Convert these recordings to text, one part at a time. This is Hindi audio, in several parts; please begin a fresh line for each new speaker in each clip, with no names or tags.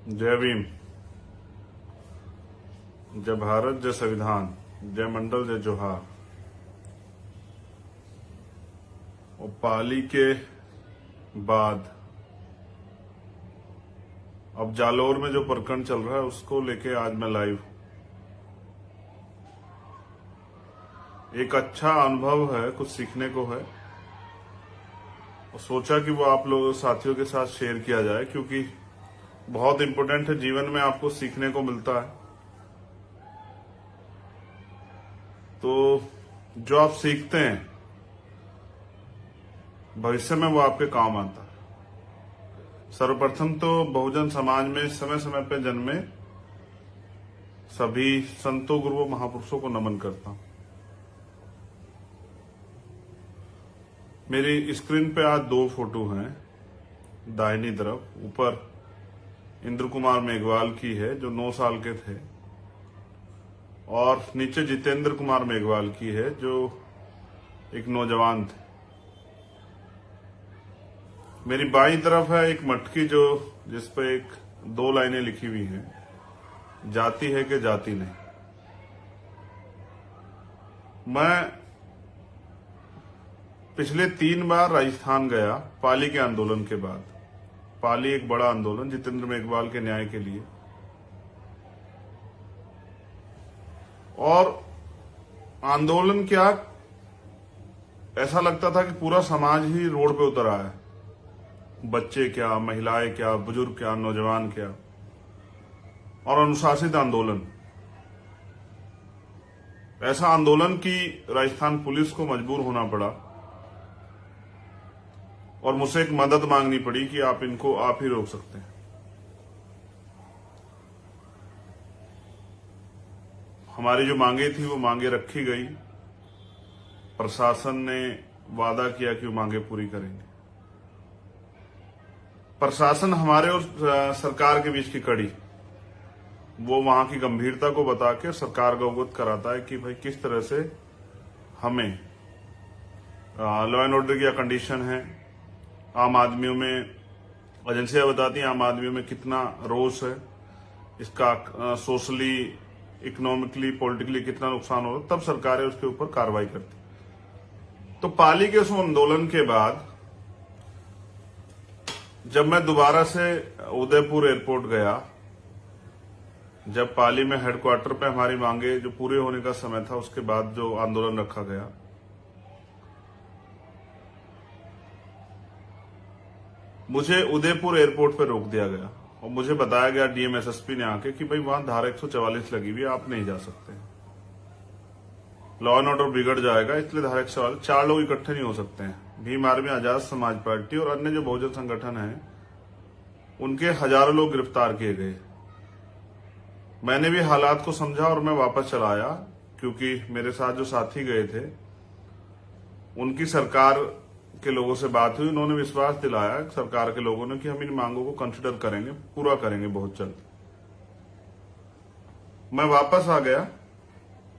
जय भीम, जय भारत, जय संविधान, जय मंडल, जय जोहार। और पाली के बाद अब जालौर में जो प्रकरण चल रहा है उसको लेके आज मैं लाइव। एक अच्छा अनुभव है, कुछ सीखने को है और सोचा कि वो आप लोगों साथियों के साथ शेयर किया जाए, क्योंकि बहुत इंपॉर्टेंट है। जीवन में आपको सीखने को मिलता है तो जो आप सीखते हैं भविष्य में वो आपके काम आता है। सर्वप्रथम तो बहुजन समाज में समय समय पर जन्मे सभी संतों, गुरुओं, महापुरुषों को नमन करता हूं। मेरी स्क्रीन पे आज दो फोटो हैं। दाहिनी तरफ ऊपर इंद्र कुमार मेघवाल की है जो 9 साल के थे, और नीचे जितेंद्र कुमार मेघवाल की है जो एक नौजवान थे। मेरी बाईं तरफ है एक मटकी जो जिस पे एक 2 लाइनें लिखी हुई हैं, जाति है कि जाति नहीं। मैं पिछले 3 बार राजस्थान गया पाली के आंदोलन के बाद। पाली एक बड़ा आंदोलन जितेंद्र मेघवाल के न्याय के लिए, और आंदोलन क्या, ऐसा लगता था कि पूरा समाज ही रोड पे उतर आया है। बच्चे क्या, महिलाएं क्या, बुजुर्ग क्या, नौजवान क्या, और अनुशासित आंदोलन। ऐसा आंदोलन कि राजस्थान पुलिस को मजबूर होना पड़ा और मुझसे एक मदद मांगनी पड़ी कि आप इनको आप ही रोक सकते हैं। हमारी जो मांगे थी वो मांगे रखी गई। प्रशासन ने वादा किया कि वो मांगे पूरी करेंगे। प्रशासन हमारे और सरकार के बीच की कड़ी, वो वहां की गंभीरता को बता के सरकार को अवगत कराता है कि भाई किस तरह से हमें लॉ एंड ऑर्डर की कंडीशन है। आम आदमियों में, एजेंसियां बताती हैं आम आदमियों में कितना रोष है, इसका सोशली, इकोनॉमिकली, पॉलिटिकली कितना नुकसान हो, तब सरकारें उसके ऊपर कार्रवाई करती। तो पाली के उस आंदोलन के बाद जब मैं दोबारा से उदयपुर एयरपोर्ट गया, जब पाली में हेडक्वार्टर पे हमारी मांगे जो पूरे होने का समय था, उसके बाद जो आंदोलन रखा गया, मुझे उदयपुर एयरपोर्ट पे रोक दिया गया और मुझे बताया गया डीएम एसएसपी ने आके कि भाई वहां धारा 144 लगी हुई है, आप नहीं जा सकते, लॉ एंड ऑर्डर बिगड़ जाएगा, इसलिए धारा 144, 4 लोग इकट्ठे नहीं हो सकते हैं। भीम आर्मी, आजाद समाज पार्टी और अन्य जो बहुजन संगठन हैं, उनके हजारों लोग गिरफ्तार किए गए। मैंने भी हालात को समझा और मैं वापस चला आया, क्योंकि मेरे साथ जो साथी गए थे उनकी सरकार के लोगों से बात हुई। उन्होंने विश्वास दिलाया सरकार के लोगों ने कि हम इन मांगों को कंसिडर करेंगे, पूरा करेंगे बहुत जल्द। मैं वापस आ गया,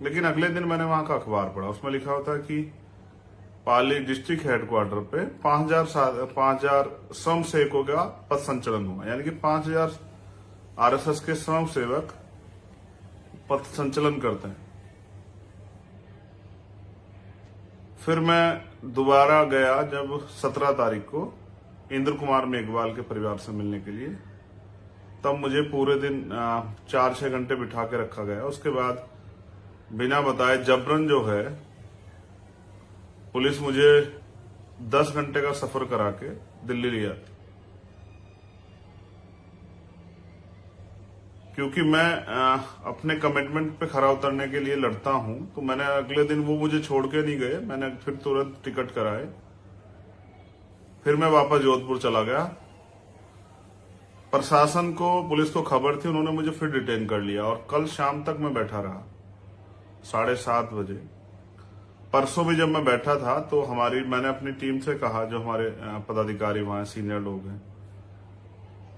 लेकिन अगले दिन मैंने वहां का अखबार पढ़ा। उसमें लिखा होता है कि पाली डिस्ट्रिक्ट हेडक्वार्टर पे 5,000 स्वयं सेवकों का पथ संचलन हुआ, यानी कि 5,000 आरएसएस के स्वयं सेवक पथ संचलन करते हैं। फिर मैं दोबारा गया जब 17 तारीख को इंद्र कुमार मेघवाल के परिवार से मिलने के लिए, तब मुझे पूरे दिन 4-6 घंटे बिठा के रखा गया। उसके बाद बिना बताए जबरन जो है पुलिस मुझे 10 घंटे का सफर करा के दिल्ली ले जाती, क्योंकि मैं अपने कमिटमेंट पे खरा उतरने के लिए लड़ता हूं। तो मैंने अगले दिन, वो मुझे छोड़ के नहीं गए, मैंने फिर तुरंत टिकट कराए, फिर मैं वापस जोधपुर चला गया। प्रशासन को, पुलिस को खबर थी, उन्होंने मुझे फिर डिटेन कर लिया और कल शाम तक मैं बैठा रहा 7:30 बजे। परसों भी जब मैं बैठा था तो मैंने अपनी टीम से कहा, जो हमारे पदाधिकारी वहां सीनियर लोग हैं,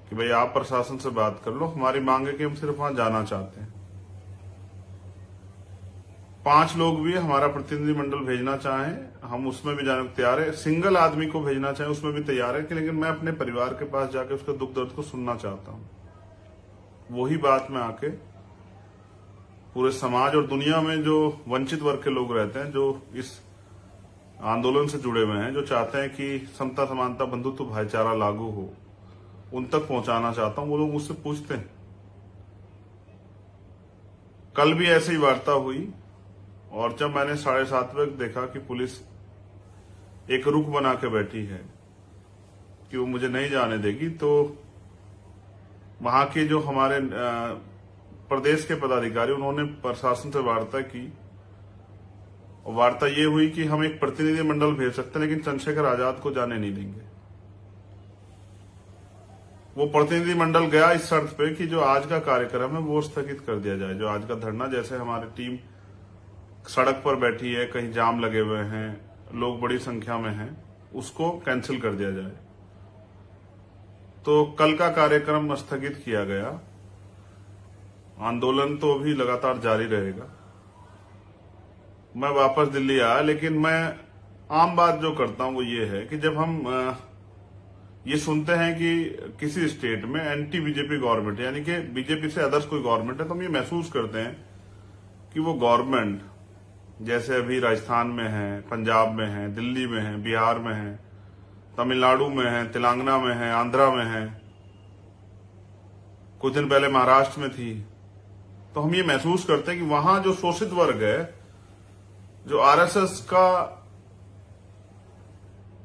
कि भाई आप प्रशासन से बात कर लो, हमारी मांग है कि हम सिर्फ वहां जाना चाहते हैं। 5 लोग भी हमारा प्रतिनिधिमंडल भेजना चाहें, हम उसमें भी जाने को तैयार है। सिंगल आदमी को भेजना चाहें उसमें भी तैयार है, लेकिन मैं अपने परिवार के पास जाके उसके दुख दर्द को सुनना चाहता हूं। वही बात में आके पूरे समाज और दुनिया में जो वंचित वर्ग के लोग रहते हैं, जो इस आंदोलन से जुड़े हुए हैं, जो चाहते हैं कि समता, समानता, बंधुत्व, भाईचारा लागू हो, उन तक पहुंचाना चाहता हूं। वो लोग मुझसे पूछते हैं। कल भी ऐसी ही वार्ता हुई और जब मैंने 7:30 बजे देखा कि पुलिस एक रुख बना के बैठी है कि वो मुझे नहीं जाने देगी, तो वहां के जो हमारे प्रदेश के पदाधिकारी, उन्होंने प्रशासन से वार्ता की। और वार्ता ये हुई कि हम एक प्रतिनिधि मंडल भेज सकते हैं, लेकिन चंद्रशेखर आजाद को जाने नहीं देंगे। वो प्रतिनिधि मंडल गया इस शर्त पे कि जो आज का कार्यक्रम है वो स्थगित कर दिया जाए। जो आज का धरना, जैसे हमारी टीम सड़क पर बैठी है, कहीं जाम लगे हुए हैं, लोग बड़ी संख्या में हैं, उसको कैंसिल कर दिया जाए। तो कल का कार्यक्रम स्थगित किया गया। आंदोलन तो अभी लगातार जारी रहेगा। मैं वापस दिल्ली आया, लेकिन मैं आम बात जो करता हूं वो ये है कि जब हम ये सुनते हैं कि किसी स्टेट में एंटी बीजेपी गवर्नमेंट है, यानी कि बीजेपी से अदर्स कोई गवर्नमेंट है, तो हम ये महसूस करते हैं कि वो गवर्नमेंट जैसे अभी राजस्थान में है, पंजाब में है, दिल्ली में है, बिहार में है, तमिलनाडु में है, तेलंगाना में है, आंध्रा में है, कुछ दिन पहले महाराष्ट्र में थी। तो हम ये महसूस करते हैं कि वहां जो शोषित वर्ग है, जो आरएसएस का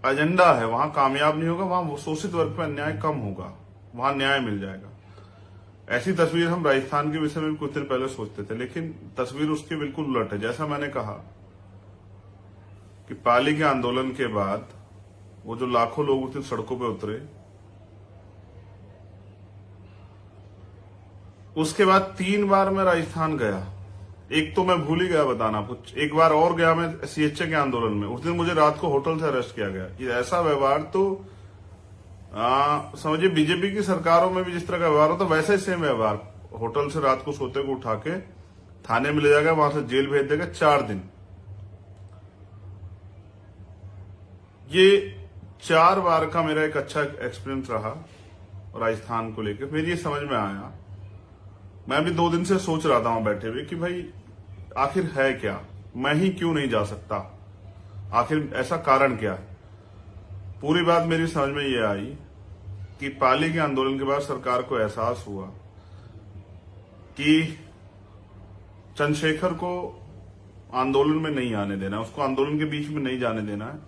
एजेंडा है, वहां कामयाब नहीं होगा। वहां वो शोषित वर्ग पर अन्याय कम होगा, वहां न्याय मिल जाएगा। ऐसी तस्वीर हम राजस्थान के विषय में भी कुछ दिन पहले सोचते थे, लेकिन तस्वीर उसकी बिल्कुल उलट है। जैसा मैंने कहा कि पाली के आंदोलन के बाद वो जो लाखों लोग उस सड़कों पे उतरे, उसके बाद 3 बार मैं राजस्थान गया। एक तो मैं भूल ही गया बताना कुछ, एक बार और गया मैं सीएचए के आंदोलन में। उस दिन मुझे रात को होटल से अरेस्ट किया गया। ये ऐसा व्यवहार तो समझिए बीजेपी की सरकारों में भी जिस तरह का व्यवहार होता, वैसे ही सेम व्यवहार। होटल से रात को सोते को उठा के थाने में ले जाएगा, वहां से जेल भेज देगा 4 दिन। ये 4 बार का मेरा एक अच्छा एक्सपीरियंस रहा राजस्थान को लेकर। फिर ये समझ में आया, मैं भी 2 दिन से सोच रहा था वहां बैठे हुए कि भाई आखिर है क्या, मैं ही क्यों नहीं जा सकता, आखिर ऐसा कारण क्या है। पूरी बात मेरी समझ में ये आई कि पाली के आंदोलन के बाद सरकार को एहसास हुआ कि चंद्रशेखर को आंदोलन में नहीं आने देना, उसको आंदोलन के बीच में नहीं जाने देना है।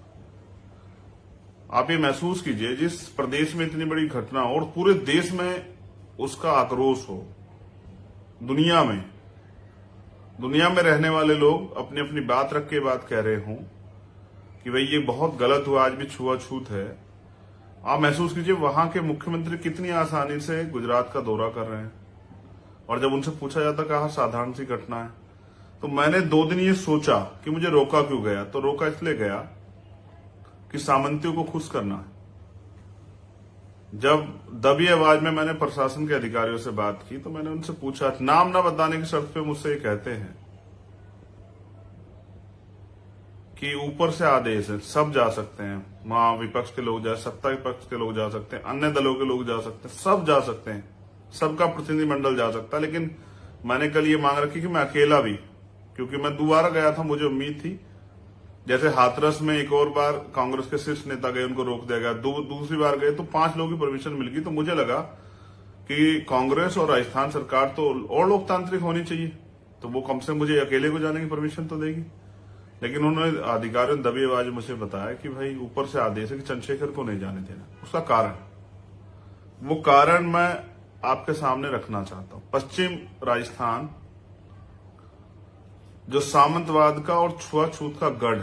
आप ये महसूस कीजिए, जिस प्रदेश में इतनी बड़ी घटना हो और पूरे देश में उसका आक्रोश हो, दुनिया में रहने वाले लोग अपनी अपनी बात रख के बात कह रहे हों कि भाई ये बहुत गलत हुआ, आज भी छुआछूत है। आप महसूस कीजिए वहां के मुख्यमंत्री कितनी आसानी से गुजरात का दौरा कर रहे हैं, और जब उनसे पूछा जाता कहा साधारण सी घटना है। तो मैंने 2 दिन ये सोचा कि मुझे रोका क्यों गया, तो रोका इसलिए गया कि सामंतियों को खुश करना है। जब दबी आवाज में मैंने प्रशासन के अधिकारियों से बात की, तो मैंने उनसे पूछा, नाम ना बताने की शर्त पे मुझसे ये कहते हैं कि ऊपर से आदेश है, सब जा सकते हैं, वहां विपक्ष के लोग जा, सत्ता विपक्ष के लोग जा सकते हैं, अन्य दलों के लोग जा सकते हैं, सब जा सकते हैं, सबका प्रतिनिधिमंडल जा सकता है। लेकिन मैंने कल ये मांग रखी कि मैं अकेला भी, क्योंकि मैं दोबारा गया था, मुझे उम्मीद थी जैसे हाथरस में एक और बार कांग्रेस के शीर्ष नेता गए, उनको रोक दिया गया। दूसरी बार गए तो 5 लोगों की परमिशन मिल गई। तो मुझे लगा कि कांग्रेस और राजस्थान सरकार तो और लोकतांत्रिक होनी चाहिए, तो वो कम से कम मुझे अकेले को जाने की परमिशन तो देगी। लेकिन उन्होंने अधिकारियों ने दबी आवाज मुझे बताया कि भाई ऊपर से आदेश है कि चंद्रशेखर को नहीं जाने देना। उसका कारण, वो कारण मैं आपके सामने रखना चाहता हूं। पश्चिम राजस्थान जो सामंतवाद का और छुआछूत का गढ़,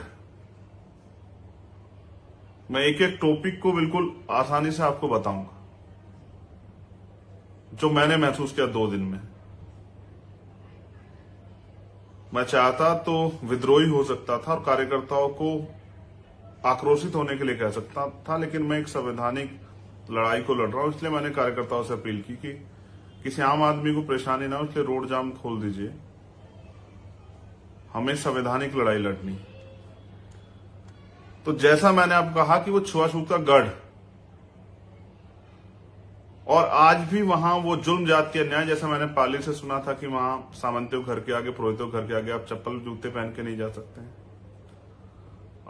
मैं एक एक टॉपिक को बिल्कुल आसानी से आपको बताऊंगा जो मैंने महसूस किया 2 दिन में। मैं चाहता तो विद्रोही हो सकता था और कार्यकर्ताओं को आक्रोशित होने के लिए कह सकता था, लेकिन मैं एक संवैधानिक लड़ाई को लड़ रहा हूं। इसलिए मैंने कार्यकर्ताओं से अपील की कि किसी आम आदमी को परेशानी ना हो, इसलिए रोड जाम खोल दीजिए, हमें संवैधानिक लड़ाई लड़नी। तो जैसा मैंने आपको कहा कि वो छुआछूत का गढ़, और आज भी वहां वो जुल्म जाति अन्याय, जैसा मैंने पाली से सुना था कि वहां सामंतियों घर के आगे, पुरोहितों घर के आगे आप चप्पल जूते पहन के नहीं जा सकते हैं,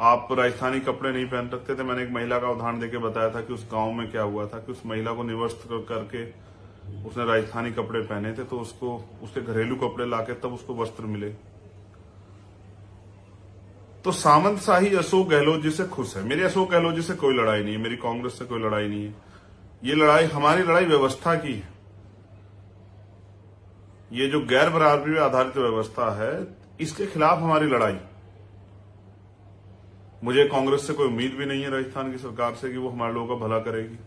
आप राजस्थानी कपड़े नहीं पहन सकते थे। मैंने एक महिला का उदाहरण देके बताया था कि उस गांव में क्या हुआ था कि उस महिला को निवस्त्र करके उसने राजस्थानी कपड़े पहने थे, तो उसको उसके घरेलू कपड़े लाके तब उसको वस्त्र मिले। तो सामंतशाही अशोक गहलोत जी से खुश है। मेरी अशोक गहलोत जी से कोई लड़ाई नहीं है, मेरी कांग्रेस से कोई लड़ाई नहीं है। ये लड़ाई, हमारी लड़ाई व्यवस्था की है। ये जो गैर बराबरी आधारित व्यवस्था है, इसके खिलाफ हमारी लड़ाई। मुझे कांग्रेस से कोई उम्मीद भी नहीं है राजस्थान की सरकार से कि वो हमारे लोगों का भला करेगी,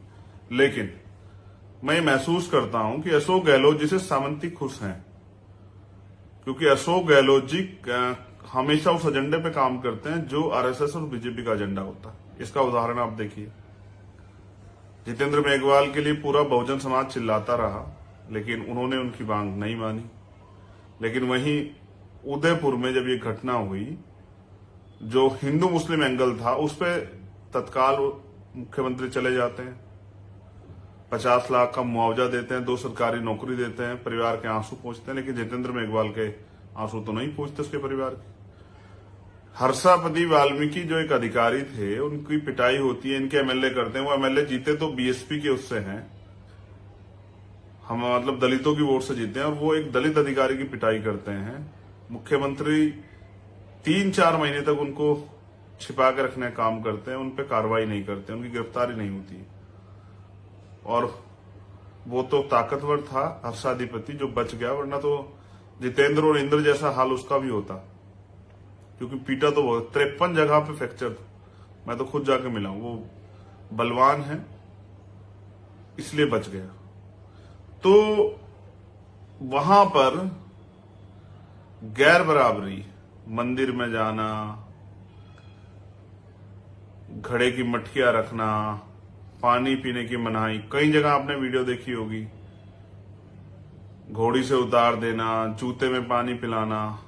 लेकिन मैं ये महसूस करता हूं कि अशोक गहलोत जी से सामंती खुश हैं, क्योंकि अशोक गहलोत जी हमेशा उस एजेंडे पे काम करते हैं जो आरएसएस और बीजेपी का एजेंडा होता है। इसका उदाहरण आप देखिए, जितेंद्र मेघवाल के लिए पूरा बहुजन समाज चिल्लाता रहा, लेकिन उन्होंने उनकी मांग नहीं मानी। लेकिन वहीं उदयपुर में जब ये घटना हुई, जो हिंदू मुस्लिम एंगल था, उस पर तत्काल मुख्यमंत्री चले जाते हैं, 50 लाख का मुआवजा देते हैं, 2 सरकारी नौकरी देते हैं, परिवार के आंसू पहुंचते हैं। लेकिन जितेंद्र मेघवाल के आंसू तो नहीं पहुंचते उसके परिवार के। हर्षापति वाल्मीकि जो एक अधिकारी थे, उनकी पिटाई होती है, इनके एमएलए करते हैं। वो एमएलए जीते तो बीएसपी के उससे हैं, हम मतलब दलितों की वोट से जीते हैं, और वो एक दलित अधिकारी की पिटाई करते हैं। मुख्यमंत्री 3-4 महीने तक उनको छिपा के रखने का काम करते हैं, उन पे कार्रवाई नहीं करते, उनकी गिरफ्तारी नहीं होती। और वो तो ताकतवर था हर्षाधिपति जो बच गया, वरना तो जितेंद्र और इंद्र जैसा हाल उसका भी होता, क्योंकि पीटा तो बहुत, 53 जगह पे फ्रैक्चर था। मैं तो खुद जाके मिला हूं, वो बलवान है इसलिए बच गया। तो वहां पर गैर बराबरी, मंदिर में जाना, घड़े की मटकियां रखना, पानी पीने की मनाही, कई जगह आपने वीडियो देखी होगी, घोड़ी से उतार देना, जूते में पानी पिलाना,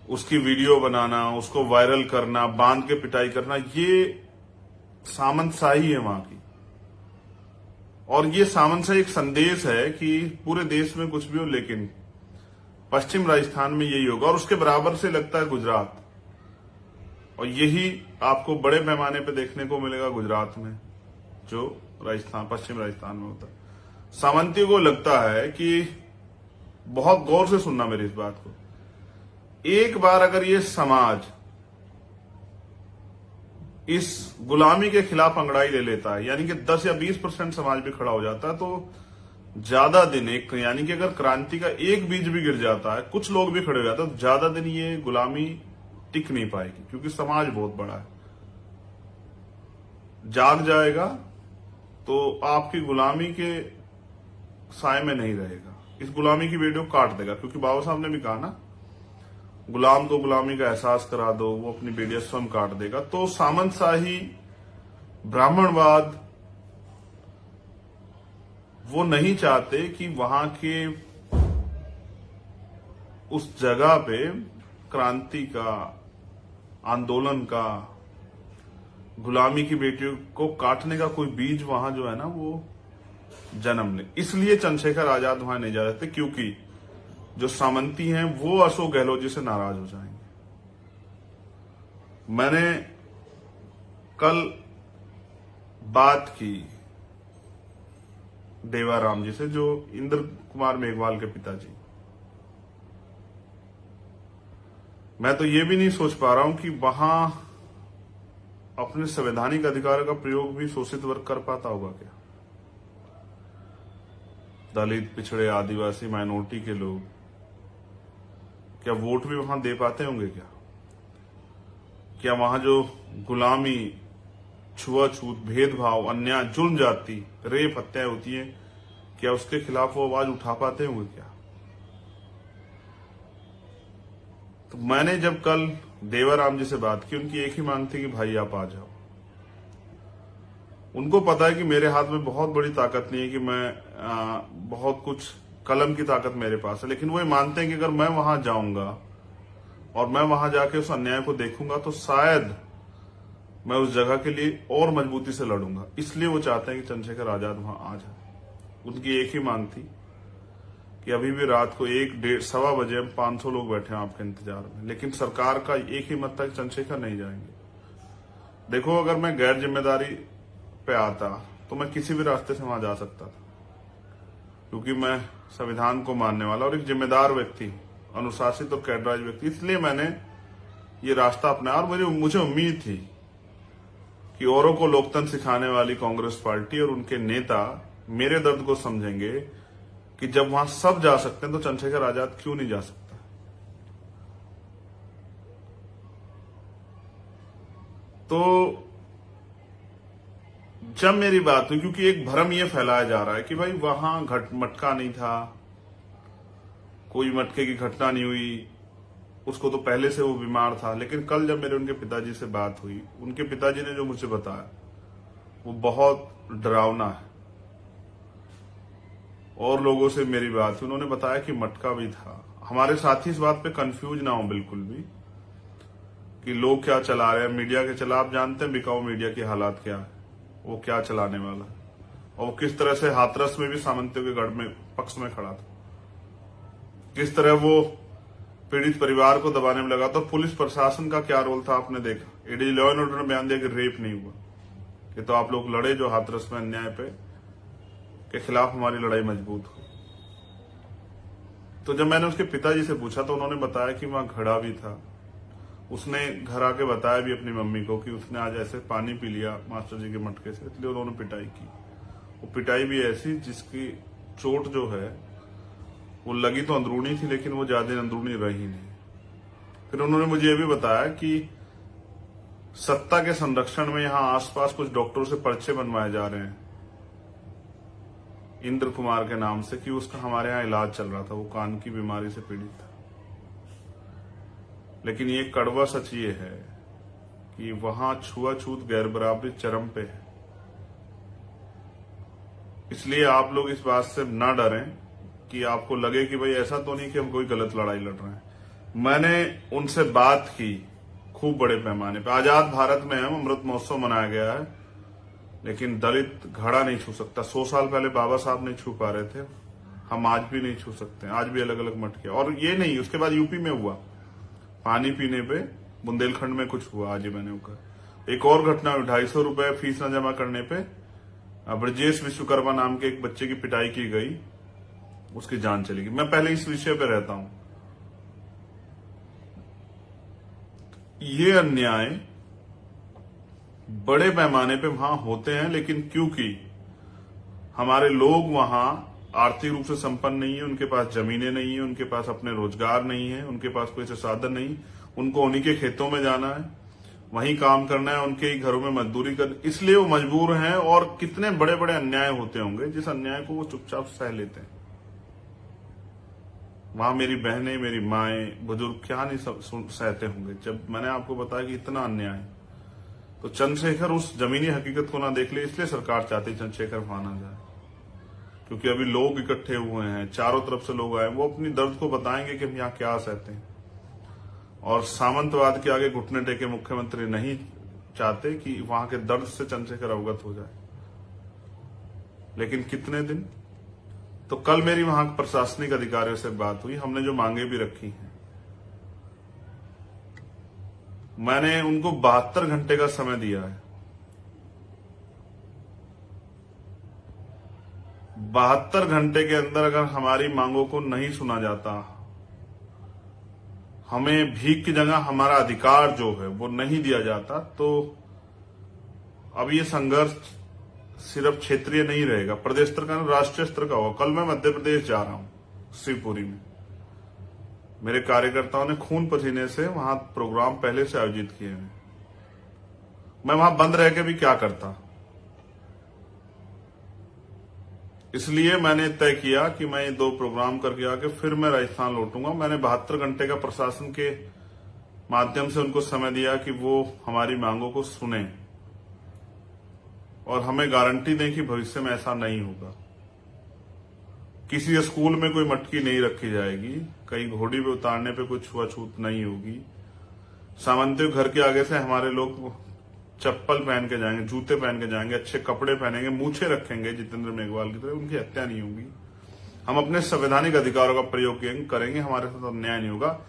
उसकी वीडियो बनाना, उसको वायरल करना, बांध के पिटाई करना, ये सामंतशाही है वहां की। और ये सामंतशाही एक संदेश है कि पूरे देश में कुछ भी हो, लेकिन पश्चिम राजस्थान में यही होगा। और उसके बराबर से लगता है गुजरात, और यही आपको बड़े पैमाने पे देखने को मिलेगा गुजरात में, जो राजस्थान, पश्चिम राजस्थान में होता है। सामंतियों को लगता है कि, बहुत गौर से सुनना मेरी इस बात को, एक बार अगर ये समाज इस गुलामी के खिलाफ अंगड़ाई ले लेता है, यानी कि 10 या 20% समाज भी खड़ा हो जाता है, तो ज्यादा दिन, एक यानी कि अगर क्रांति का एक बीज भी गिर जाता है, कुछ लोग भी खड़े हो जाते हैं, तो ज्यादा दिन ये गुलामी टिक नहीं पाएगी, क्योंकि समाज बहुत बड़ा है। जाग जाएगा तो आपकी गुलामी के साय में नहीं रहेगा, इस गुलामी की वीडियो काट देगा। क्योंकि बाबा साहब ने भी कहा ना, गुलाम को गुलामी का एहसास करा दो, वो अपनी बेड़ियां स्वयं काट देगा। तो सामंतशाही, ब्राह्मणवाद, वो नहीं चाहते कि वहां के उस जगह पे क्रांति का, आंदोलन का, गुलामी की बेटियों को काटने का कोई बीज वहां जो है ना वो जन्म ले। इसलिए चंद्रशेखर आजाद वहां नहीं जा रहे थे, क्योंकि जो सामंती हैं वो अशोक गहलोत जी से नाराज हो जाएंगे। मैंने कल बात की देवाराम जी से, जो इंद्र कुमार मेघवाल के पिताजी। मैं तो ये भी नहीं सोच पा रहा हूं कि वहां अपने संवैधानिक अधिकार का प्रयोग भी शोषित वर्ग कर पाता होगा क्या? दलित, पिछड़े, आदिवासी, माइनॉरिटी के लोग क्या वोट भी वहां दे पाते होंगे क्या? क्या वहां जो गुलामी, छुआछूत, भेदभाव, अन्याय, जुल्म जाति, रेप, हत्याएं होती है, क्या उसके खिलाफ वो आवाज उठा पाते होंगे क्या? तो मैंने जब कल देवाराम जी से बात की, उनकी एक ही मांग थी कि भाई आप आ जाओ। उनको पता है कि मेरे हाथ में बहुत बड़ी ताकत नहीं है, कि मैं बहुत कुछ, कलम की ताकत मेरे पास है, लेकिन वो ये मानते हैं कि अगर मैं वहां जाऊंगा और मैं वहां जाके उस अन्याय को देखूंगा, तो शायद मैं उस जगह के लिए और मजबूती से लड़ूंगा। इसलिए वो चाहते हैं कि चंद्रशेखर आजाद वहां आ जाए। उनकी एक ही मांग थी कि अभी भी रात को 1-1:15 बजे हम 500 लोग बैठे हैं आपके इंतजार में, लेकिन सरकार का एक ही मत था कि चंद्रशेखर नहीं जाएंगे। देखो, अगर मैं गैर जिम्मेदारी पे आता तो मैं किसी भी रास्ते से वहां जा सकता था, क्योंकि मैं संविधान को मानने वाला और एक जिम्मेदार व्यक्ति, अनुशासित और कैडराइज व्यक्ति, इसलिए मैंने ये रास्ता अपनाया। और मुझे उम्मीद थी कि औरों को लोकतंत्र सिखाने वाली कांग्रेस पार्टी और उनके नेता मेरे दर्द को समझेंगे कि जब वहां सब जा सकते हैं तो चंद्रशेखर आजाद क्यों नहीं जा सकता। तो जब मेरी बात हुई, क्योंकि एक भ्रम ये फैलाया जा रहा है कि भाई वहां मटका नहीं था, कोई मटके की घटना नहीं हुई, उसको तो पहले से वो बीमार था। लेकिन कल जब मेरे उनके पिताजी से बात हुई, उनके पिताजी ने जो मुझे बताया वो बहुत डरावना है। और लोगों से मेरी बात हुई, उन्होंने बताया कि मटका भी था। हमारे साथी इस बात पे कंफ्यूज ना हो बिल्कुल भी कि लोग क्या चला रहे हैं, मीडिया के चला। आप जानते हैं बिकाऊ मीडिया की हालात क्या है, वो क्या चलाने वाला, और वो किस तरह से हाथरस में भी सामंतियों के गढ़ में पक्ष में खड़ा था, किस तरह वो पीड़ित परिवार को दबाने में लगा। तो पुलिस प्रशासन का क्या रोल था आपने देखा। एडीजी लॉ एंड ऑर्डर ने बयान दिया कि रेप नहीं हुआ, कि तो आप लोग लड़े जो हाथरस में अन्याय पे के खिलाफ हमारी लड़ाई मजबूत हुई। तो जब मैंने उसके पिताजी से पूछा तो उन्होंने बताया कि वहां घड़ा भी था। उसने घर आके बताया भी अपनी मम्मी को कि उसने आज ऐसे पानी पी लिया मास्टर जी के मटके से, इसलिए उन्होंने पिटाई की। वो पिटाई भी ऐसी जिसकी चोट जो है वो लगी तो अंदरूनी थी, लेकिन वो ज्यादा अंदरूनी रही नहीं। फिर उन्होंने मुझे ये भी बताया कि सत्ता के संरक्षण में यहां आसपास कुछ डॉक्टरों से पर्चे बनवाए जा रहे हैं इंद्र कुमार के नाम से, कि उसका हमारे यहाँ इलाज चल रहा था, वो कान की बीमारी से पीड़ित था। लेकिन ये कड़वा सच ये है कि वहां छुआछूत गैर बराबरी चरम पे है। इसलिए आप लोग इस बात से ना डरें कि आपको लगे कि भाई ऐसा तो नहीं कि हम कोई गलत लड़ाई लड़ रहे हैं। मैंने उनसे बात की खूब बड़े पैमाने पे। आजाद भारत में हम अमृत महोत्सव मनाया गया है, लेकिन दलित घड़ा नहीं छू सकता। 100 साल पहले बाबा साहब नहीं छू पा रहे थे, हम आज भी नहीं छू सकते। आज भी अलग अलग मटके। और ये नहीं, उसके बाद यूपी में हुआ, पानी पीने पे बुंदेलखंड में कुछ हुआ। आज ही मैंने कहा एक और घटना हुई, 250 रुपए फीस न जमा करने पे ब्रजेश विश्वकर्मा नाम के एक बच्चे की पिटाई की गई, उसकी जान चली गई। मैं पहले इस विषय पे रहता हूं। ये अन्याय बड़े पैमाने पे वहां होते हैं, लेकिन क्योंकि हमारे लोग वहां आर्थिक रूप से संपन्न नहीं है, उनके पास जमीनें नहीं है, उनके पास अपने रोजगार नहीं है, उनके पास कोई साधन नहीं, उनको उन्हीं के खेतों में जाना है, वहीं काम करना है, उनके ही घरों में मजदूरी कर, इसलिए वो मजबूर हैं। और कितने बड़े बड़े अन्याय होते होंगे जिस अन्याय को वो चुपचाप सह लेते हैं। वहां मेरी बहनें, मेरी माएं, बुजुर्ग क्या नहीं सहते होंगे जब मैंने आपको बताया कि इतना अन्याय। तो चंद्रशेखर उस जमीनी हकीकत को ना देख ले, इसलिए सरकार चाहती चंद्रशेखर वहां ना जाए, क्योंकि अभी लोग इकट्ठे हुए हैं, चारों तरफ से लोग आए, वो अपनी दर्द को बताएंगे कि हम यहाँ क्या सहते हैं। और सामंतवाद के आगे घुटने टेके मुख्यमंत्री नहीं चाहते कि वहां के दर्द से चंद्रशेखर अवगत हो जाए। लेकिन कितने दिन। तो कल मेरी वहां प्रशासनिक अधिकारियों से बात हुई, हमने जो मांगे भी रखी हैं, मैंने उनको 72 घंटे का समय दिया है। 72 घंटे के अंदर अगर हमारी मांगों को नहीं सुना जाता, हमें भीख की जगह हमारा अधिकार जो है वो नहीं दिया जाता, तो अब ये संघर्ष सिर्फ क्षेत्रीय नहीं रहेगा, प्रदेश स्तर का, राष्ट्रीय स्तर का होगा। कल मैं मध्य प्रदेश जा रहा हूं, शिवपुरी में। मेरे कार्यकर्ताओं ने खून पसीने से वहां प्रोग्राम पहले से आयोजित किए हैं। मैं वहां बंद रह के भी क्या करता, इसलिए मैंने तय किया कि मैं ये 2 प्रोग्राम करके आके फिर मैं राजस्थान लौटूंगा। मैंने 72 घंटे का प्रशासन के माध्यम से उनको समय दिया कि वो हमारी मांगों को सुने और हमें गारंटी दें कि भविष्य में ऐसा नहीं होगा। किसी स्कूल में कोई मटकी नहीं रखी जाएगी, कहीं घोड़ी पे उतारने पे कोई छुआछूत नहीं होगी, सामंतियों घर के आगे से हमारे लोग चप्पल पहन के जाएंगे, जूते पहन के जाएंगे, अच्छे कपड़े पहनेंगे, मूछे रखेंगे जितेंद्र मेघवाल की तरह, उनकी हत्या नहीं होगी। हम अपने संवैधानिक अधिकारों का प्रयोग करेंगे, हमारे साथ अन्याय नहीं होगा।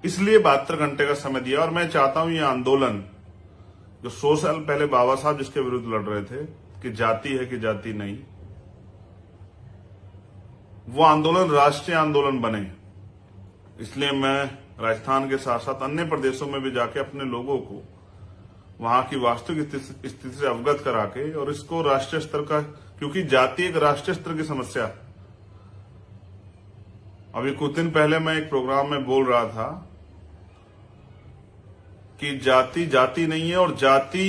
इसलिए 72 घंटे का समय दिया। और मैं चाहता हूं ये आंदोलन जो 100 साल पहले बाबा साहब जिसके विरुद्ध लड़ रहे थे कि जाति है कि जाति नहीं, वो आंदोलन राष्ट्रीय आंदोलन बने। इसलिए मैं राजस्थान के साथ साथ अन्य प्रदेशों में भी जाके अपने लोगों को वहां की वास्तविक स्थिति से अवगत करा के और इसको राष्ट्रीय स्तर का, क्योंकि जाति एक राष्ट्रीय स्तर की समस्या। अभी कुछ दिन पहले मैं एक प्रोग्राम में बोल रहा था कि जाति जाति नहीं है, और जाति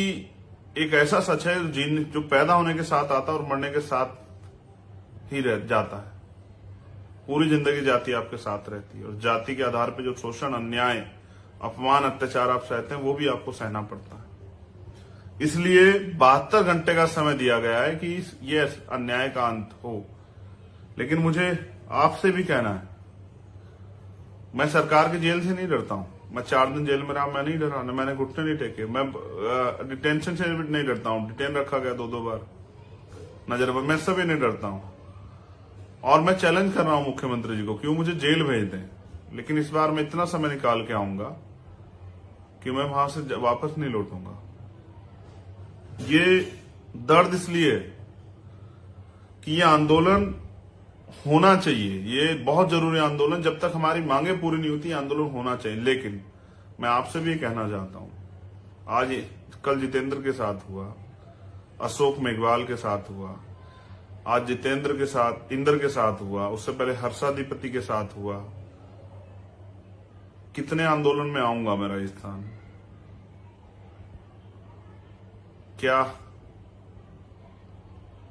एक ऐसा सच है जो पैदा होने के साथ आता है और मरने के साथ ही रह जाता है। पूरी जिंदगी जाति आपके साथ रहती है, और जाति के आधार पर जो शोषण, अन्याय, अपमान, अत्याचार आप सहते हैं वो भी आपको सहना पड़ता है। इसलिए 72 घंटे का समय दिया गया है कि ये अन्याय का अंत हो। लेकिन मुझे आपसे भी कहना है, मैं सरकार की जेल से नहीं डरता हूं। मैं 4 दिन जेल में रहा, मैं नहीं डरा, मैंने घुटने नहीं टेके। मैं डिटेंशन से भी नहीं डरता हूं, डिटेन रखा गया 2-2 बार नजर पर, मैं सभी नहीं डरता हूं। और मैं चैलेंज कर रहा हूं मुख्यमंत्री जी को, क्यों मुझे जेल भेज दें, लेकिन इस बार मैं इतना समय निकाल के आऊंगा कि मैं वहां से वापस नहीं लौटूंगा। ये दर्द इसलिए कि ये आंदोलन होना चाहिए, ये बहुत जरूरी आंदोलन। जब तक हमारी मांगे पूरी नहीं होती आंदोलन होना चाहिए। लेकिन मैं आपसे भी कहना चाहता हूं, आज कल जितेंद्र के साथ हुआ, अशोक मेघवाल के साथ हुआ, आज जितेंद्र के साथ, इंद्र के साथ हुआ, उससे पहले हर्षाधिपति के साथ हुआ। कितने आंदोलन में आऊंगा मैं राजस्थान? क्या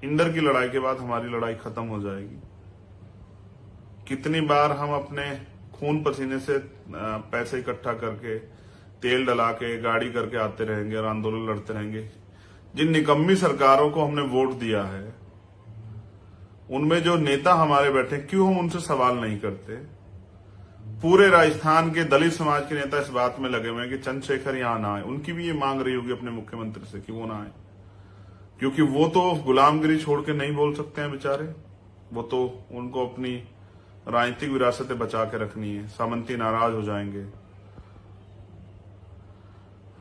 इंद्र की लड़ाई के बाद हमारी लड़ाई खत्म हो जाएगी? कितनी बार हम अपने खून पसीने से पैसे इकट्ठा करके, तेल डला के, गाड़ी करके आते रहेंगे और आंदोलन लड़ते रहेंगे? जिन निकम्मी सरकारों को हमने वोट दिया है, उनमें जो नेता हमारे बैठे, क्यों हम उनसे सवाल नहीं करते? पूरे राजस्थान के दलित समाज के नेता इस बात में लगे हुए हैं कि चंद्रशेखर यहां ना आए। उनकी भी ये मांग रही होगी अपने मुख्यमंत्री से कि वो ना आए, क्योंकि वो तो गुलामगिरी छोड़ के नहीं बोल सकते हैं बेचारे। वो तो, उनको अपनी राजनीतिक विरासतें बचा के रखनी है, सामंती नाराज हो जाएंगे।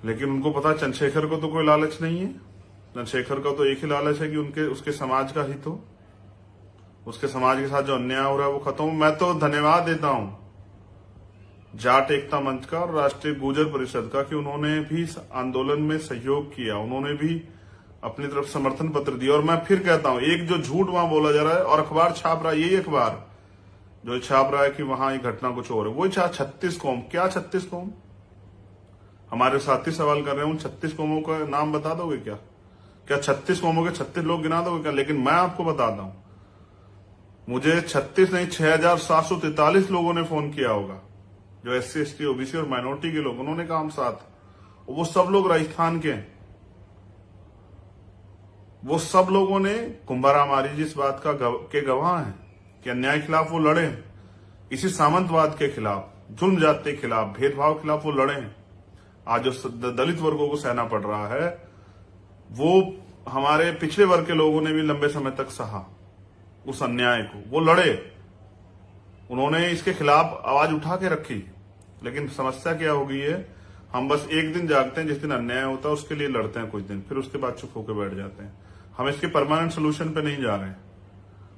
लेकिन उनको पता है चंद्रशेखर को तो कोई लालच नहीं है। चंद्रशेखर का तो एक ही लालच है कि उसके समाज का हित हो, उसके समाज के साथ जो अन्याय हो रहा है वो खत्म हो। मैं तो धन्यवाद देता हूं जाट एकता मंच का और राष्ट्रीय गुर्जर परिषद का कि उन्होंने भी आंदोलन में सहयोग किया, उन्होंने भी अपनी तरफ समर्थन पत्र दिया। और मैं फिर कहता हूं, एक जो झूठ वहां बोला जा रहा है और अखबार छाप रहा है, यही अखबार जो छाप रहा है कि वहां ये घटना कुछ और है, वो 36 कौम। क्या 36 कौम? हमारे साथी सवाल कर रहे हैं, उन 36 कौमों का नाम बता दोगे क्या? क्या 36 कौमों के 36 लोग गिना दोगे क्या? लेकिन मैं आपको बताता हूं, मुझे 36 नहीं 6743 लोगों ने फोन किया होगा, जो SC, ST, OBC और माइनॉरिटी के लोग। उन्होंने कहा हम साथ, वो सब लोग राजस्थान के हैं। वो सब लोगों ने कुंभाराम आर्य जी इस बात के गवाह हैं कि अन्याय के खिलाफ वो लड़े, इसी सामंतवाद के खिलाफ, जुल्म जाति के खिलाफ, भेदभाव के खिलाफ वो लड़े हैं। आज जो दलित वर्गों को सहना पड़ रहा है, वो हमारे पिछड़े वर्ग के लोगों ने भी लंबे समय तक सहा उस अन्याय को। वो लड़े, उन्होंने इसके खिलाफ आवाज उठा के रखी। लेकिन समस्या क्या हो गई है, हम बस एक दिन जागते हैं जिस दिन अन्याय होता है, उसके लिए लड़ते हैं कुछ दिन, फिर उसके बाद चुप होकर बैठ जाते हैं। हम इसके परमानेंट सोल्यूशन पे नहीं जा रहे हैं।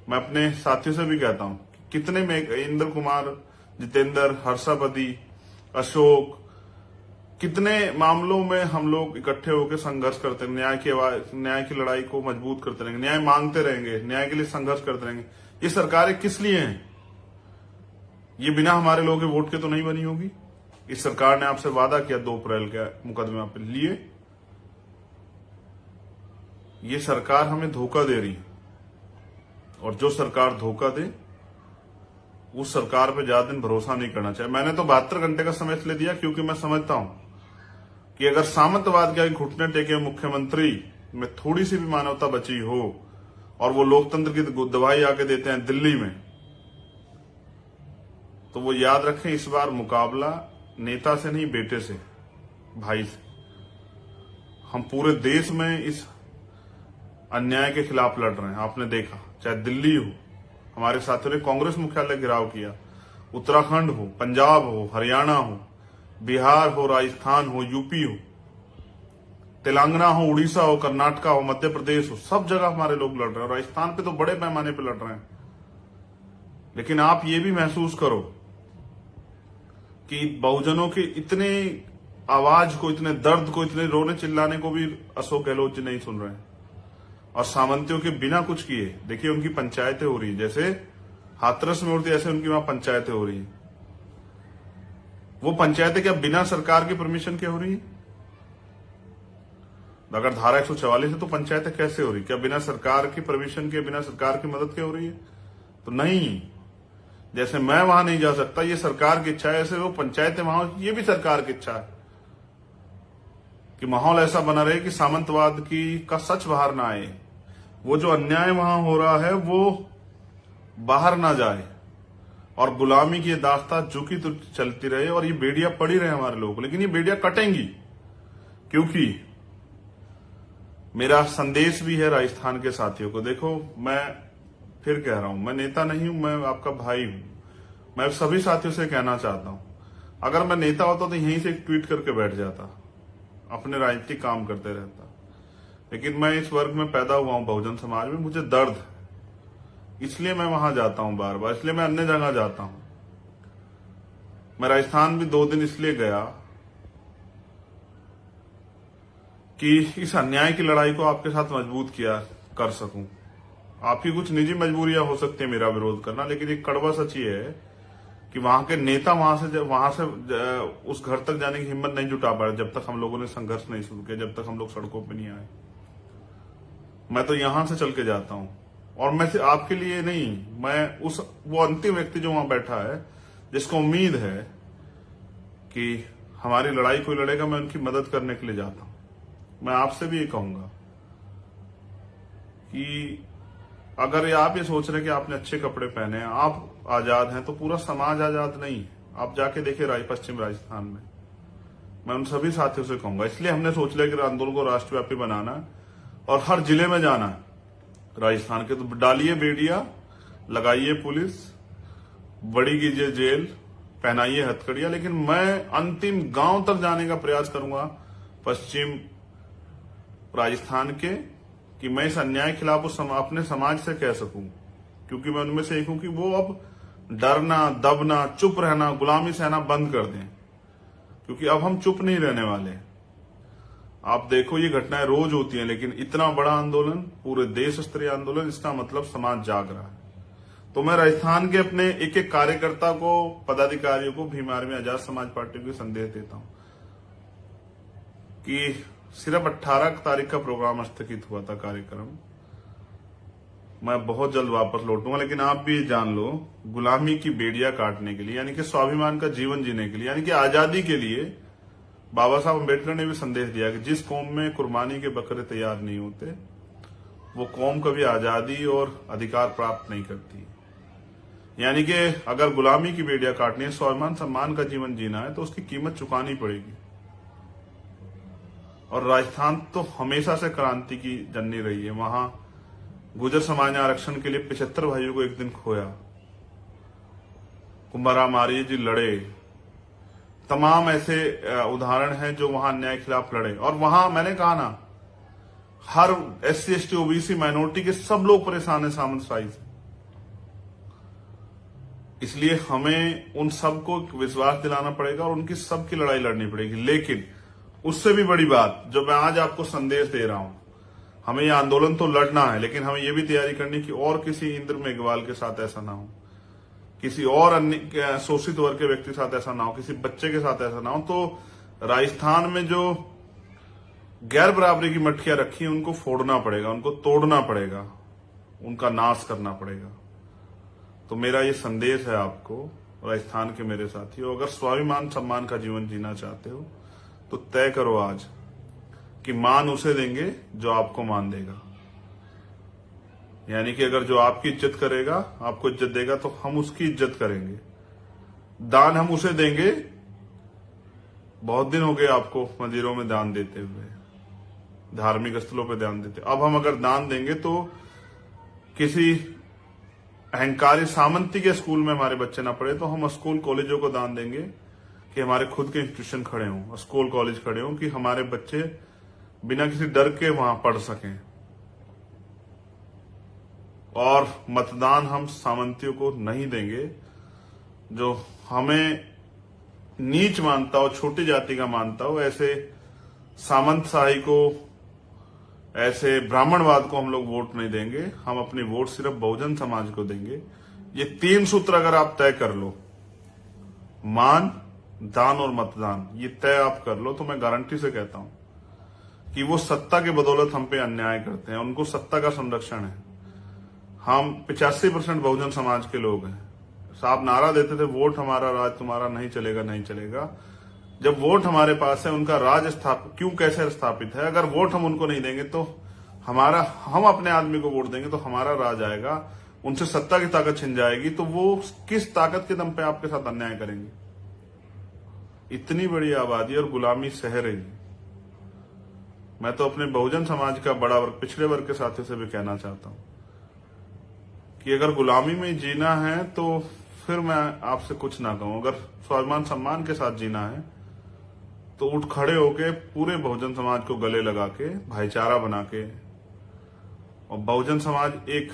मैं अपने साथियों से भी कहता हूं, कितने में इंद्र कुमार, जितेंद्र, हर्षापति, अशोक, कितने मामलों में हम लोग इकट्ठे होकर संघर्ष करते हैं, न्याय की लड़ाई को मजबूत करते रहेंगे, न्याय मांगते रहेंगे, न्याय के लिए संघर्ष करते रहेंगे। ये सरकारें किस लिए हैं? ये बिना हमारे लोगों के वोट के तो नहीं बनी होगी। इस सरकार ने आपसे वादा किया 2 अप्रैल के मुकदमे आप लिए। ये सरकार हमें धोखा दे रही है, और जो सरकार धोखा दे उस सरकार पे ज्यादा दिन भरोसा नहीं करना चाहिए। मैंने तो 72 घंटे का समय इसलिए दिया क्योंकि मैं समझता हूं कि अगर सामंतवाद के घुटने टेके मुख्यमंत्री में थोड़ी सी भी मानवता बची हो और वो लोकतंत्र की दवाई आके देते हैं दिल्ली में, तो वो याद रखें, इस बार मुकाबला नेता से नहीं, बेटे से, भाई से। हम पूरे देश में इस अन्याय के खिलाफ लड़ रहे हैं। आपने देखा, चाहे दिल्ली हो, हमारे साथियों ने कांग्रेस मुख्यालय घेराव किया, उत्तराखंड हो, पंजाब हो, हरियाणा हो, बिहार हो, राजस्थान हो, यूपी हो, तेलंगाना हो, उड़ीसा हो, कर्नाटका हो, मध्य प्रदेश हो, सब जगह हमारे लोग लड़ रहे हैं। और राजस्थान पे तो बड़े पैमाने पे लड़ रहे हैं। लेकिन आप ये भी महसूस करो कि बहुजनों के इतने आवाज को, इतने दर्द को, इतने रोने चिल्लाने को भी अशोक गहलोत जी नहीं सुन रहे हैं। और सामंतियों के बिना कुछ किए देखिए उनकी पंचायतें हो रही है, जैसे हाथरस में होती है ऐसे उनकी वहां पंचायतें हो रही है। वो पंचायतें क्या बिना सरकार के परमिशन के हो रही है? अगर धारा 144 है तो पंचायतें कैसे हो रही? क्या बिना सरकार की परमिशन के, बिना सरकार की मदद के हो रही है? तो नहीं। जैसे मैं वहां नहीं जा सकता, ये सरकार की इच्छा है, ऐसे वो पंचायतें वहां, ये भी सरकार की इच्छा है कि माहौल ऐसा बना रहे कि सामंतवाद का सच बाहर ना आए, वो जो अन्याय वहां हो रहा है वो बाहर ना जाए, और गुलामी की दास्तां झुकी तो चलती रहे, और ये बेड़ियां पड़ी रहे हमारे लोगों को। लेकिन ये बेड़ियां कटेंगी, क्योंकि मेरा संदेश भी है राजस्थान के साथियों को। देखो, मैं फिर कह रहा हूं, मैं नेता नहीं हूं, मैं आपका भाई हूं। मैं सभी साथियों से कहना चाहता हूं, अगर मैं नेता होता तो यहीं से एक ट्वीट करके बैठ जाता, अपने राजनीतिक काम करते रहता। लेकिन मैं इस वर्ग में पैदा हुआ हूं, बहुजन समाज में, मुझे दर्द है, इसलिए मैं वहां जाता हूं बार बार, इसलिए मैं अन्य जगह जाता हूं। मैं राजस्थान भी 2 दिन इसलिए गया कि इस अन्याय की लड़ाई को आपके साथ मजबूत कर सकूं। आपकी कुछ निजी मजबूरियां हो सकती है मेरा विरोध करना, लेकिन एक कड़वा सच ये है कि वहां के नेता वहां से उस घर तक जाने की हिम्मत नहीं जुटा पाए जब तक हम लोगों ने संघर्ष नहीं शुरू किया, जब तक हम लोग सड़कों पे नहीं आए। मैं तो यहां से चल के जाता हूं, और मैं सिर्फ आपके लिए नहीं, मैं वो अंतिम व्यक्ति जो वहां बैठा है, जिसको उम्मीद है कि हमारी लड़ाई कोई लड़ेगा, मैं उनकी मदद करने के लिए जाता हूं। मैं आपसे भी ये कहूंगा कि अगर आप ये सोच रहे हैं कि आपने अच्छे कपड़े पहने हैं, आप आजाद हैं, तो पूरा समाज आजाद नहीं है। आप जाके देखिए पश्चिम राजस्थान में। मैं उन सभी साथियों से कहूंगा, इसलिए हमने सोच लिया कि आंदोलन को राष्ट्रव्यापी बनाना है और हर जिले में जाना है राजस्थान के। तो डालिए बेड़िया, लगाइए पुलिस, बड़ी कीजिए जेल, पहनाइए हथकड़ियां, लेकिन मैं अंतिम गांव तक जाने का प्रयास करूंगा पश्चिम राजस्थान के, कि मैं इस अन्याय के खिलाफ अपने समाज से कह सकूं, क्योंकि मैं उनमें से एक हूं कि वो अब डरना, दबना, चुप रहना, गुलामी सहना बंद कर दें, क्योंकि अब हम चुप नहीं रहने वाले। आप देखो, ये घटनाएं रोज होती हैं, लेकिन इतना बड़ा आंदोलन, पूरे देश स्तरीय आंदोलन, इसका मतलब समाज जाग रहा है। तो मैं राजस्थान के अपने एक एक कार्यकर्ता को, पदाधिकारियों को, भीम आर्मी आजाद समाज पार्टी को संदेश देता हूं कि सिर्फ 18 तारीख का प्रोग्राम स्थगित हुआ था कार्यक्रम, मैं बहुत जल्द वापस लौटूंगा। लेकिन आप भी जान लो, गुलामी की बेड़ियां काटने के लिए, यानी कि स्वाभिमान का जीवन जीने के लिए, यानी कि आजादी के लिए, बाबा साहब अम्बेडकर ने भी संदेश दिया कि जिस कौम में कुर्बानी के बकरे तैयार नहीं होते, वो कौम कभी आजादी और अधिकार प्राप्त नहीं करती। यानी कि अगर गुलामी की बेड़ियां काटनी है, स्वाभिमान सम्मान का जीवन जीना है, तो उसकी कीमत चुकानी पड़ेगी। और राजस्थान तो हमेशा से क्रांति की जननी रही है। वहां गुर्जर समाज ने आरक्षण के लिए 75 भाइयों को एक दिन खोया, कुंभाराम आर्य जी लड़े, तमाम ऐसे उदाहरण हैं जो वहां अन्याय के खिलाफ लड़े। और वहां मैंने कहा ना, हर SC ST OBC माइनॉरिटी के सब लोग परेशान है सामंतशाही से। इसलिए हमें उन सबको विश्वास दिलाना पड़ेगा और उनकी सबकी लड़ाई लड़नी पड़ेगी। लेकिन उससे भी बड़ी बात जो मैं आज आपको संदेश दे रहा हूं, हमें यह आंदोलन तो लड़ना है, लेकिन हमें यह भी तैयारी करनी कि और किसी इंद्र मेघवाल के साथ ऐसा ना हो, किसी और अन्य शोषित वर्ग के व्यक्ति के साथ ऐसा ना हो, किसी बच्चे के साथ ऐसा ना हो। तो राजस्थान में जो गैर बराबरी की मटकियां रखी हैं, उनको फोड़ना पड़ेगा, उनको तोड़ना पड़ेगा, उनका नाश करना पड़ेगा। तो मेरा ये संदेश है आपको, राजस्थान के मेरे साथियों, अगर स्वाभिमान सम्मान का जीवन जीना चाहते हो तो तय करो आज कि मान उसे देंगे जो आपको मान देगा। यानी कि अगर जो आपकी इज्जत करेगा, आपको इज्जत देगा, तो हम उसकी इज्जत करेंगे। दान हम उसे देंगे, बहुत दिन हो गए आपको मंदिरों में दान देते हुए, धार्मिक स्थलों पे ध्यान देते। अब हम अगर दान देंगे तो किसी अहंकारी सामंती के स्कूल में हमारे बच्चे ना पढ़े, तो हम स्कूल कॉलेजों को दान देंगे कि हमारे खुद के इंस्टीट्यूशन खड़े हों, स्कूल कॉलेज खड़े हों, कि हमारे बच्चे बिना किसी डर के वहां पढ़ सकें। और मतदान हम सामंतियों को नहीं देंगे, जो हमें नीच मानता हो, छोटी जाति का मानता हो, ऐसे सामंत शाही को, ऐसे ब्राह्मणवाद को हम लोग वोट नहीं देंगे। हम अपनी वोट सिर्फ बहुजन समाज को देंगे। ये 3 सूत्र अगर आप तय कर लो, मान, दान और मतदान, ये तय आप कर लो, तो मैं गारंटी से कहता हूं कि वो सत्ता के बदौलत हम पे अन्याय करते हैं, उनको सत्ता का संरक्षण है। हम 85% बहुजन समाज के लोग हैं। साहब नारा देते थे, वोट हमारा राज तुम्हारा, नहीं चलेगा नहीं चलेगा। जब वोट हमारे पास है, उनका राज स्थापित क्यों, कैसे स्थापित है? अगर वोट हम उनको नहीं देंगे तो हम अपने आदमी को वोट देंगे तो हमारा राज आएगा, उनसे सत्ता की ताकत छिन जाएगी, तो वो किस ताकत के दम पे आपके साथ अन्याय करेंगे? इतनी बड़ी आबादी और गुलामी सह रही। मैं तो अपने बहुजन समाज का बड़ा वर्ग, पिछड़े वर्ग के साथियों से भी कहना चाहता हूं कि अगर गुलामी में जीना है तो फिर मैं आपसे कुछ ना कहूं। अगर स्वाभिमान सम्मान के साथ जीना है तो उठ खड़े होके पूरे बहुजन समाज को गले लगा के, भाईचारा बना के, और बहुजन समाज एक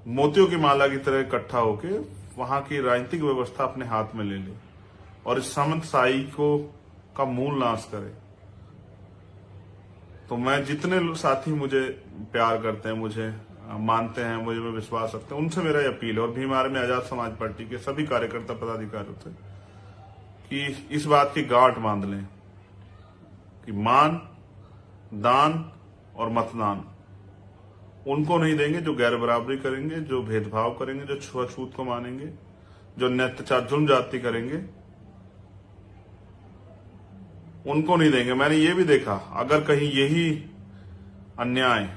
मोतियों की माला की तरह इकट्ठा होके वहां की राजनीतिक व्यवस्था अपने हाथ में ले ले और इस सामंतशाही को का मूल नाश करे। तो मैं, जितने साथी मुझे प्यार करते हैं, मुझे मानते हैं, मुझे में विश्वास रखते हैं, उनसे मेरा अपील है, और भीम आर्मी आजाद समाज पार्टी के सभी कार्यकर्ता पदाधिकारियों से, कि इस बात की गांठ बांध लें कि मान, दान और मतदान उनको नहीं देंगे जो गैर बराबरी करेंगे, जो भेदभाव करेंगे, जो छुआछूत को मानेंगे, जो अत्याचार जुल्म जाति करेंगे, उनको नहीं देंगे। मैंने ये भी देखा, अगर कहीं यही अन्याय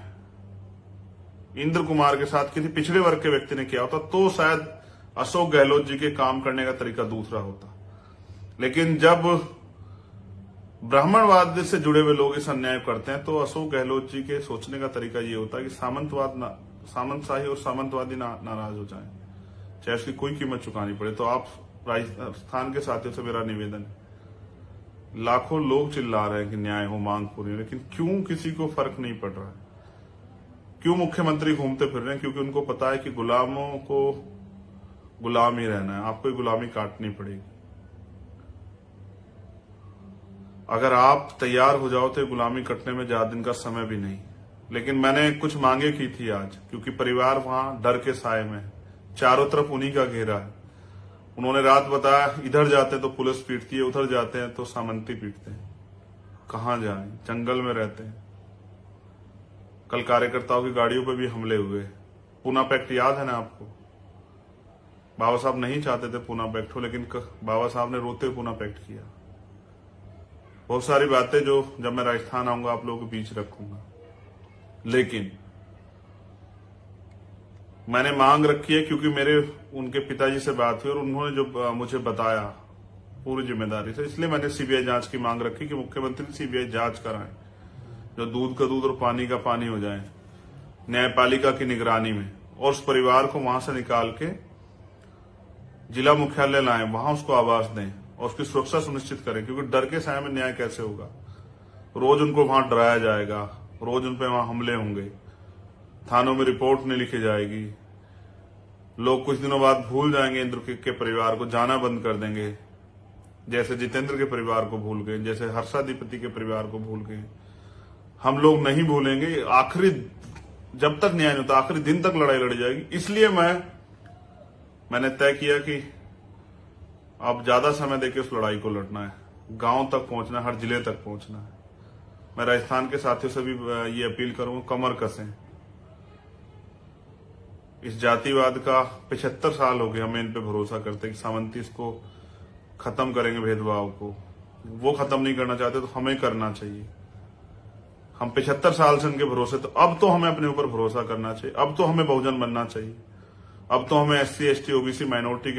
इंद्र कुमार के साथ किसी पिछड़े वर्ग के व्यक्ति ने किया होता तो शायद अशोक गहलोत जी के काम करने का तरीका दूसरा होता। लेकिन जब ब्राह्मणवाद से जुड़े हुए लोग इस अन्याय करते हैं तो अशोक गहलोत जी के सोचने का तरीका ये होता है कि सामंतशाही और सामंतवादी नाराज हो जाएं, चाहे उसकी कोई कीमत चुकानी पड़े। तो आप राजस्थान के साथियों से मेरा निवेदन है, लाखों लोग चिल्ला रहे हैं कि न्याय हो, मांग पूरी हो, लेकिन क्यों किसी को फर्क नहीं पड़ रहा है? क्यों मुख्यमंत्री घूमते फिर रहे हैं? क्योंकि उनको पता है कि गुलामों को गुलाम ही रहना है, आपको गुलामी काटनी पड़ेगी। अगर आप तैयार हो जाओ तो गुलामी कटने में ज्यादा दिन का समय भी नहीं। लेकिन मैंने कुछ मांगे की थी आज, क्योंकि परिवार वहां डर के साए में, चारों तरफ उन्हीं का घेरा है। उन्होंने रात बताया, इधर जाते हैं तो पुलिस पीटती है, उधर जाते हैं तो सामंती पीटते हैं, कहां जाएं? जंगल में रहते हैं। कल कार्यकर्ताओं की गाड़ियों पर भी हमले हुए। पूना पैक्ट याद है ना आपको? बाबा साहब नहीं चाहते थे पूना पैक्ट हो, लेकिन बाबा साहब ने रोते पूना पैक्ट किया। बहुत सारी बातें जो जब मैं राजस्थान आऊंगा आप लोगों के बीच रखूंगा। लेकिन मैंने मांग रखी है, क्योंकि मेरे उनके पिताजी से बात हुई और उन्होंने जो मुझे बताया पूरी जिम्मेदारी से, इसलिए मैंने सीबीआई जांच की मांग रखी कि मुख्यमंत्री सीबीआई जांच कराएं, जो दूध का दूध और पानी का पानी हो जाए, न्यायपालिका की निगरानी में, और उस परिवार को वहां से निकाल के जिला मुख्यालय लाएं, वहां उसको आवास दें और उसकी सुरक्षा सुनिश्चित करें। क्योंकि डर के साए में न्याय कैसे होगा? रोज उनको वहां डराया जाएगा, रोज उन पे वहां हमले होंगे, थानों में रिपोर्ट नहीं लिखी जाएगी, लोग कुछ दिनों बाद भूल जाएंगे इंद्र के परिवार को, जाना बंद कर देंगे, जैसे जितेंद्र के परिवार को भूल गए, जैसे हर्षाधिपति के परिवार को भूल गए। हम लोग नहीं भूलेंगे। आखिरी, जब तक न्याय नहीं होता, आखिरी दिन तक लड़ाई लड़ी जाएगी। इसलिए मैंने तय किया कि अब ज्यादा समय देके उस लड़ाई को लड़ना है, गांव तक पहुंचना है, हर जिले तक पहुंचना है। मैं राजस्थान के साथियों से भी ये अपील करूंगा, कमर कसें। इस जातिवाद का 75 साल हो गए हमें इन पे भरोसा करते कि सामंती इसको खत्म करेंगे, भेदभाव को। वो खत्म नहीं करना चाहते तो हमें करना चाहिए। हम 75 साल से उनके भरोसे, तो अब तो हमें अपने ऊपर भरोसा करना चाहिए। अब तो हमें बहुजन बनना चाहिए। अब तो हमें SC ST OBC माइनॉरिटी के